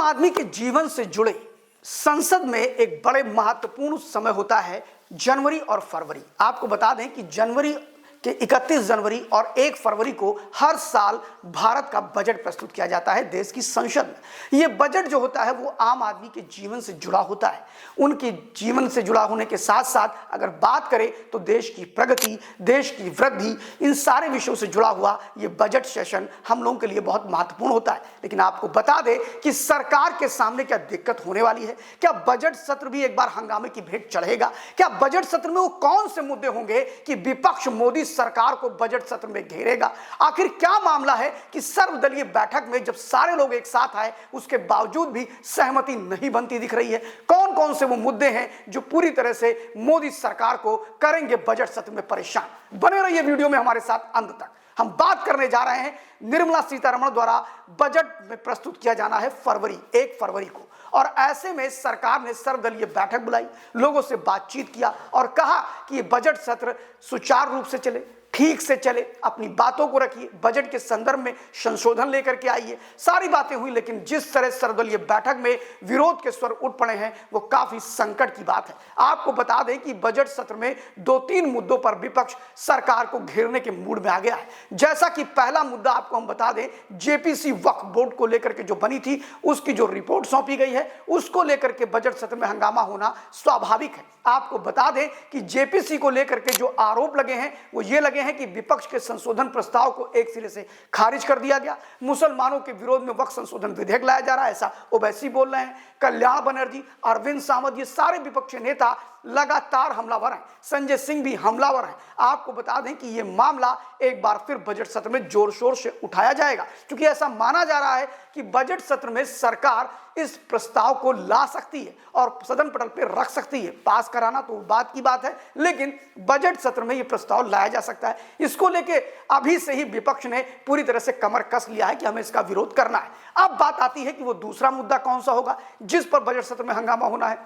आदमी के जीवन से जुड़े संसद में एक बड़े महत्वपूर्ण समय होता है जनवरी और फरवरी। आपको बता दें कि जनवरी के 31 जनवरी और 1 फरवरी को हर साल भारत का बजट प्रस्तुत किया जाता है देश की संसद में। ये बजट जो होता है वो आम आदमी के जीवन से जुड़ा होता है। उनके जीवन से जुड़ा होने के साथ साथ अगर बात करें तो देश की प्रगति, देश की वृद्धि, इन सारे विषयों से जुड़ा हुआ ये बजट सेशन हम लोगों के लिए बहुत महत्वपूर्ण होता है। लेकिन आपको बता दें कि सरकार के सामने क्या दिक्कत होने वाली है। क्या बजट सत्र भी एक बार हंगामे की भेंट चढ़ेगा? क्या बजट सत्र में वो कौन से मुद्दे होंगे कि विपक्ष मोदी सरकार को बजट सत्र में घेरेगा? आखिर क्या मामला है कि सर्वदलीय बैठक में जब सारे लोग एक साथ आए उसके बावजूद भी सहमति नहीं बनती दिख रही है? कौन कौन से वो मुद्दे हैं जो पूरी तरह से मोदी सरकार को करेंगे बजट सत्र में परेशान? बने रहिए वीडियो में हमारे साथ अंत तक। हम बात करने जा रहे हैं निर्मला सीतारमण द्वारा बजट में प्रस्तुत किया जाना है 1 फरवरी को, और ऐसे में सरकार ने सर्वदलीय बैठक बुलाई, लोगों से बातचीत किया और कहा कि ये बजट सत्र सुचारू रूप से चले, ठीक से चले, अपनी बातों को रखिए, बजट के संदर्भ में संशोधन लेकर के आइए। सारी बातें हुई, लेकिन जिस तरह सर्वदलीय बैठक में विरोध के स्वर उठ पड़े हैं वो काफी संकट की बात है। आपको बता दें कि बजट सत्र में 2-3 मुद्दों पर विपक्ष सरकार को घेरने के मूड में आ गया है। जैसा कि पहला मुद्दा आपको हम बता दें, जेपीसी वक्फ बोर्ड को लेकर के जो बनी थी उसकी जो रिपोर्ट सौंपी गई है उसको लेकर के बजट सत्र में हंगामा होना स्वाभाविक है। आपको बता दें कि जेपीसी को लेकर के जो आरोप लगे हैं वो ये लगे हैं कि विपक्ष के संशोधन प्रस्ताव को एक सिरे से खारिज कर दिया गया, मुसलमानों के विरोध में वक्फ संशोधन विधेयक लाया जा रहा है, ऐसा ओवैसी बोल रहे हैं। कल्याण बनर्जी, अरविंद सावंत, ये सारे विपक्षी नेता लगातार हमलावर हैं। संजय सिंह भी हमलावर हैं। आपको बता दें कि यह मामला एक बार फिर बजट सत्र में जोर शोर से उठाया जाएगा, क्योंकि ऐसा माना जा रहा है कि बजट सत्र में सरकार इस प्रस्ताव को ला सकती है और सदन पटल पर रख सकती है। पास कराना तो बात की बात है, लेकिन बजट सत्र में यह प्रस्ताव लाया जा सकता है। इसको लेके अभी से ही विपक्ष ने पूरी तरह से कमर कस लिया है कि हमें इसका विरोध करना है। अब बात आती है कि वो दूसरा मुद्दा कौन सा होगा जिस पर बजट सत्र में हंगामा होना है।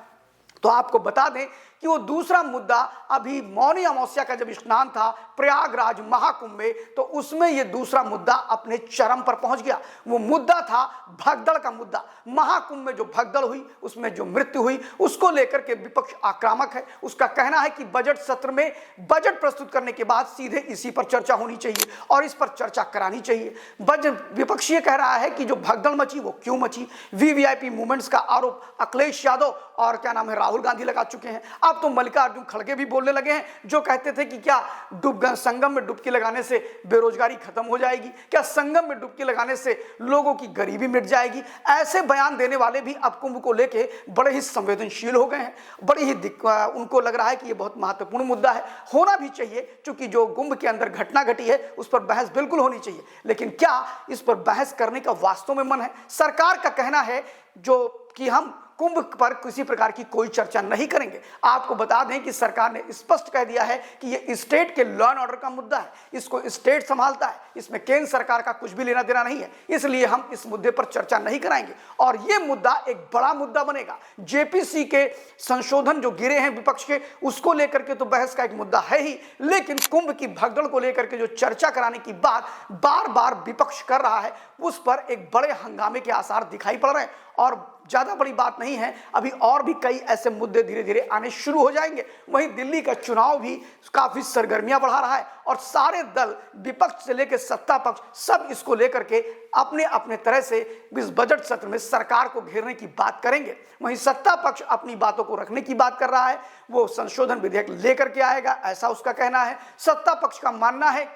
तो आपको बता दें कि वो दूसरा मुद्दा, अभी मौनी अमावस्या का जब स्नान था प्रयागराज महाकुंभ में, तो उसमें ये दूसरा मुद्दा अपने चरम पर पहुंच गया। वो मुद्दा था भगदड़ का मुद्दा। महाकुंभ में जो भगदड़ हुई, उसमें जो मृत्यु हुई, उसको लेकर के विपक्ष आक्रामक है। उसका कहना है कि बजट सत्र में बजट प्रस्तुत करने के बाद सीधे इसी पर चर्चा होनी चाहिए और इस पर चर्चा करानी चाहिए। विपक्ष ये कह रहा है कि जो भगदड़ मची वो क्यों मची। वीवीआईपी मूवमेंट्स का आरोप अखिलेश यादव और क्या नाम है राहुल गांधी लगा चुके हैं। अब तो मल्लिकार्जुन खड़गे भी बोलने लगे हैं, जो कहते थे कि क्या संगम में डुबकी लगाने से बेरोजगारी खत्म हो जाएगी, क्या संगम में डुबकी लगाने से लोगों की गरीबी मिट जाएगी। ऐसे बयान देने वाले भी अब कुंभ को लेके बड़े ही संवेदनशील हो गए हैं। बड़ी ही उनको लग रहा है कि यह बहुत महत्वपूर्ण मुद्दा है, होना भी चाहिए, क्योंकि जो कुंभ के अंदर घटना घटी है उस पर बहस बिल्कुल होनी चाहिए। लेकिन क्या इस पर बहस करने का वास्तव में मन है? सरकार का कहना है जो कि हम कुंभ पर किसी प्रकार की कोई चर्चा नहीं करेंगे। आपको बता दें कि सरकार ने स्पष्ट कह दिया है कि यह स्टेट के लॉ एंड ऑर्डर का मुद्दा है, इसको स्टेट संभालता है, इसमें केंद्र सरकार का कुछ भी लेना देना नहीं है, इसलिए हम इस मुद्दे पर चर्चा नहीं कराएंगे। और यह मुद्दा एक बड़ा मुद्दा बनेगा। जेपीसी के संशोधन जो गिरे हैं विपक्ष के, उसको लेकर के तो बहस का एक मुद्दा है ही, लेकिन कुंभ की भगदड़ को लेकर के जो चर्चा कराने की बात बार बार विपक्ष कर रहा है उस पर एक बड़े हंगामे के आसार दिखाई पड़ रहे हैं। और ज्यादा बड़ी बात नहीं है, अभी और भी कई ऐसे मुद्दे धीरे धीरे आने शुरू हो जाएंगे। वहीं दिल्ली का चुनाव भी काफी सरगर्मियां बढ़ा रहा है और सारे दल, विपक्ष से लेकर सत्ता पक्ष, सब इसको लेकर के अपने अपने तरह से इस बजट सत्र में सरकार को घेरने की बात करेंगे। वहीं सत्ता पक्ष अपनी बातों को रखने की बात कर रहा है, वो संशोधन विधेयक लेकर के आएगा, ऐसा उसका कहना है। सत्ता पक्ष का मानना है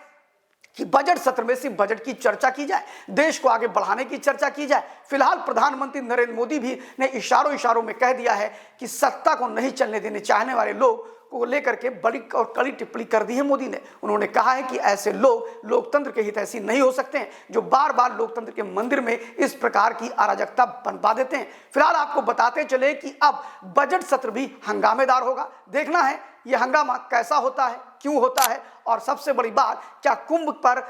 कि बजट सत्र में सिर्फ बजट की चर्चा की जाए, देश को आगे बढ़ाने की चर्चा की जाए। फिलहाल प्रधानमंत्री नरेंद्र मोदी भी ने इशारों में कह दिया है कि सत्ता को नहीं चलने देने चाहने वाले लोग को लेकर के बड़ी और कड़ी टिप्पणी कर दी है मोदी ने। उन्होंने कहा है कि ऐसे लोग लोकतंत्र के हितैषी नहीं हो सकते हैं, जो बार बार लोकतंत्र के मंदिर में इस प्रकार की अराजकता बनवा देते हैं। फिलहाल आपको बताते चले कि अब बजट सत्र भी हंगामेदार होगा। देखना है यह हंगामा कैसा होता है, क्यों होता है, और सबसे बड़ी बात, क्या कुंभ पर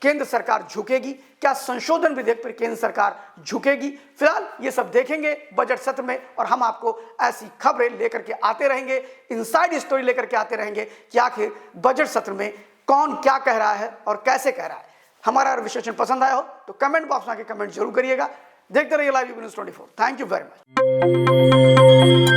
केंद्र सरकार झुकेगी, क्या संशोधन विधेयक पर केंद्र सरकार झुकेगी। फिलहाल ये सब देखेंगे बजट सत्र में, और हम आपको ऐसी खबरें लेकर के आते रहेंगे, इनसाइड स्टोरी लेकर के आते रहेंगे कि आखिर बजट सत्र में कौन क्या कह रहा है और कैसे कह रहा है। हमारा विश्लेषण पसंद आया हो तो कमेंट बॉक्स में आके कमेंट जरूर करिएगा। देखते रहिए live news 24। Thank you very much.